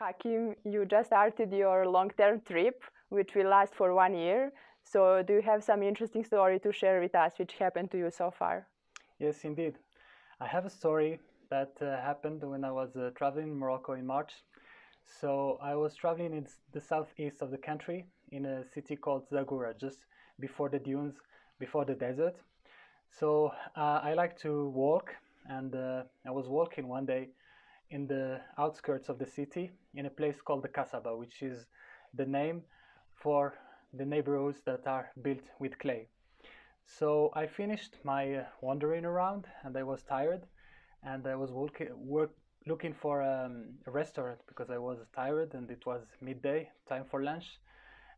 Hakim, you just started your long-term trip, which will last for 1 year. So, do you have some interesting story to share with us, which happened to you so far? Yes, indeed. I have a story that happened when I was traveling in Morocco in March. So I was traveling in the southeast of the country in a city called Zagora, just before the dunes, before the desert. So I like to walk, and I was walking one day in the outskirts of the city in a place called the Kasaba, which is the name for the neighborhoods that are built with clay. So I finished my wandering around, and I was tired, and I was looking for a restaurant because I was tired and it was midday, time for lunch,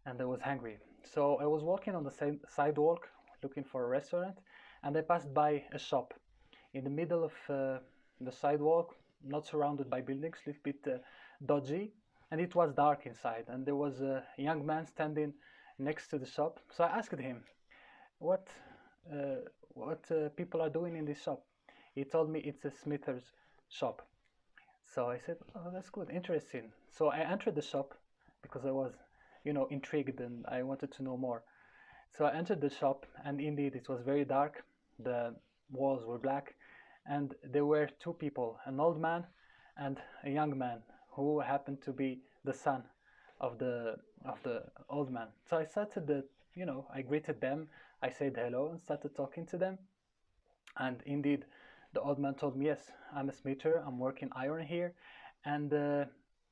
and I was hungry. So I was walking on the same sidewalk looking for a restaurant, and I passed by a shop in the middle of the sidewalk, not surrounded by buildings, a little bit dodgy, and it was dark inside. And there was a young man standing next to the shop. So I asked him, "What, uh, what people are doing in this shop?" He told me it's a smither's shop. So I said, "Oh, that's good, interesting." So I entered the shop because I was, intrigued and I wanted to know more. So I entered the shop, and indeed it was very dark. The walls were black, and there were two people, an old man and a young man, who happened to be the son of the old man. So I started I greeted them. I said hello and started talking to them. And indeed, the old man told me, "Yes, I'm a smither. I'm working iron here, and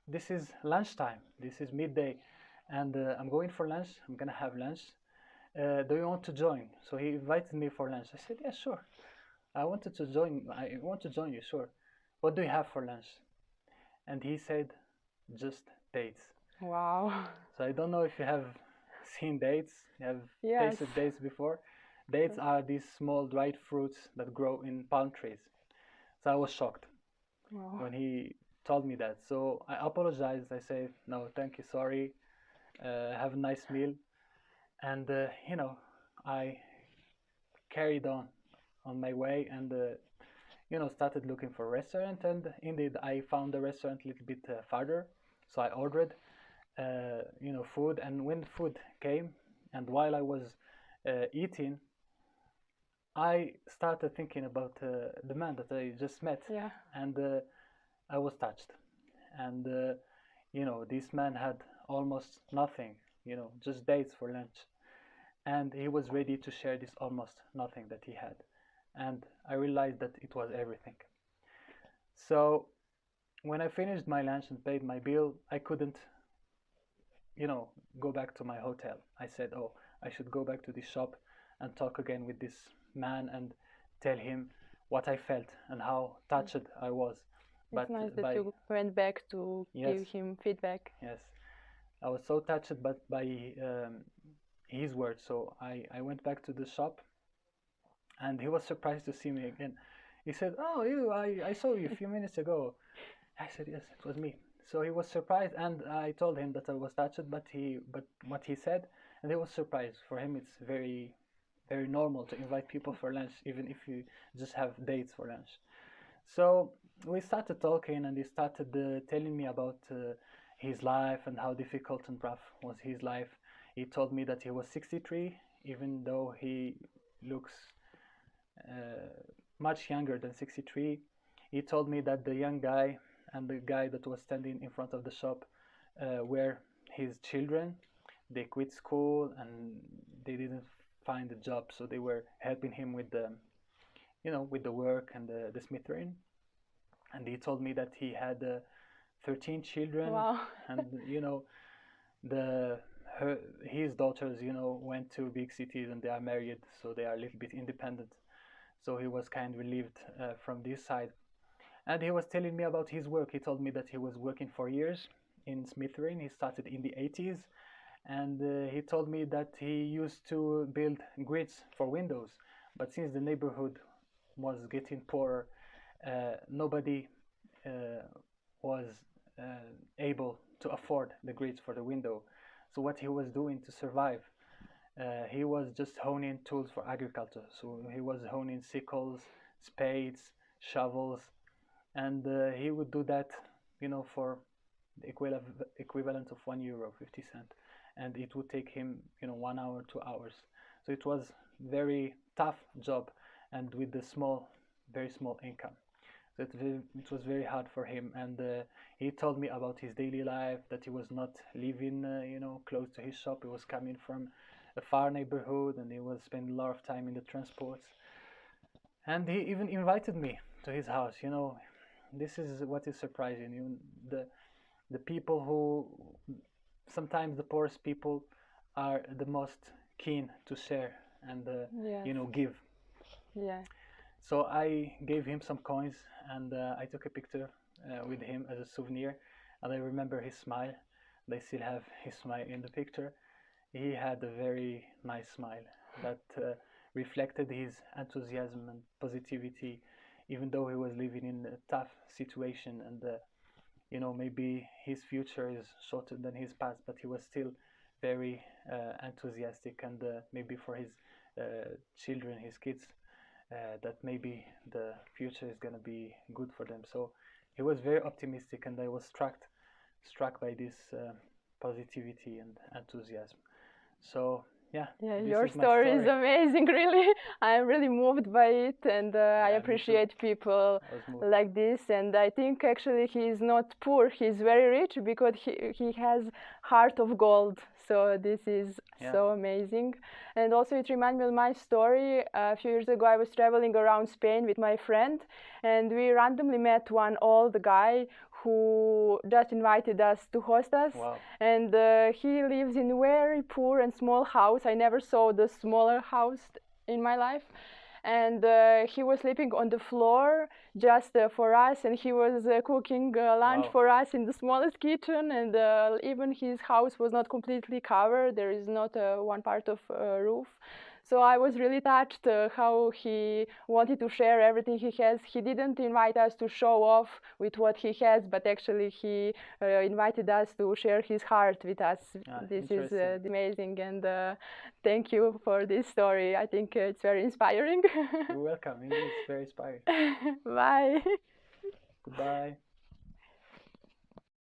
this is lunchtime. This is midday, and I'm going for lunch. I'm gonna have lunch. Do you want to join?" So he invited me for lunch. I said, "Yeah, sure. I wanted to join. I want to join you. Sure. What do you have for lunch?" And he said, "Just dates." Wow. So I don't know if you have seen dates, you have Yes. tasted dates before. Dates are these small dried fruits that grow in palm trees. So I was shocked Wow. when he told me that. So I apologized. I said, "No, thank you, sorry. Have a nice meal." And I carried on my way, and started looking for a restaurant. And indeed, I found a restaurant a little bit farther. So I ordered food. And when food came, and while I was eating, I started thinking about the man that I just met, Yeah. and I was touched. And this man had almost nothing, just dates for lunch, and he was ready to share this almost nothing that he had, and I realized that it was everything. So when I finished my lunch and paid my bill, I couldn't you know, go back to my hotel. I said, "Oh, I should go back to this shop and talk again with this man and tell him what I felt and how touched I was." It's But nice that by you went back to yes, give him feedback. yes, I was so touched, but by his words. So I went back to the shop, and he was surprised to see me again. He said, "Oh, I saw you a few minutes ago." I said, "Yes, it was me." So he was surprised, and I told him that I was touched, but what he said, and he was surprised. For him, it's very, very normal to invite people for lunch, even if you just have dates for lunch. So we started talking, and he started telling me about his life and how difficult and rough was his life. He told me that he was 63, even though he looks much younger than 63. He told me that the young guy and the guy that was standing in front of the shop were his children. They quit school and they didn't find a job, so they were helping him with the work and the smithering. And he told me that he had 13 children, Wow. and the his daughters went to big cities and they are married, so they are a little bit independent. So he was kind of relieved from this side. And he was telling me about his work. He told me that he was working for years in smithering. He started in the 80s. And he told me that he used to build grids for windows. But since the neighborhood was getting poorer, nobody uh, was able to afford the grids for the window. So what he was doing to survive, he was just honing tools for agriculture. So he was honing sickles, spades, shovels, and he would do that, for the equivalent of €1.50, and it would take him, 1 hour, 2 hours. So it was very tough job, and with the very small income. So it was very hard for him, and he told me about his daily life, that he was not living, close to his shop. He was coming from a far neighborhood, and he was spending a lot of time in the transports. And he even invited me to his house. This is what is surprising. The people who sometimes the poorest people are the most keen to share and Yes. give. Yeah. So I gave him some coins, and I took a picture with him as a souvenir, and I remember his smile. They still have his smile in the picture. He had a very nice smile that reflected his enthusiasm and positivity, even though he was living in a tough situation, and maybe his future is shorter than his past, but he was still very enthusiastic, and maybe for his children, his kids, that maybe the future is going to be good for them. So he was very optimistic, and I was struck by this positivity and enthusiasm. So yeah, Yeah, this your is my story is story. amazing, really. I'm really moved by it, and I Yeah, me too. appreciate people I was moved. like this. And I think actually he's not poor; he's very rich because he has heart of gold. So this is Yeah. so amazing. And also, it reminds me of my story. A few years ago, I was traveling around Spain with my friend, and we randomly met one old guy who just invited us to host us. Wow. And he lives in a very poor and small house. I never saw the smaller house in my life. And he was sleeping on the floor just for us, and he was cooking lunch Wow. for us in the smallest kitchen. And even his house was not completely covered. There is not one part of roof. So I was really touched how he wanted to share everything he has. He didn't invite us to show off with what he has, but actually he invited us to share his heart with us. This is amazing, and thank you for this story. I think it's very inspiring. You're welcome. It's very inspiring. Bye. Goodbye.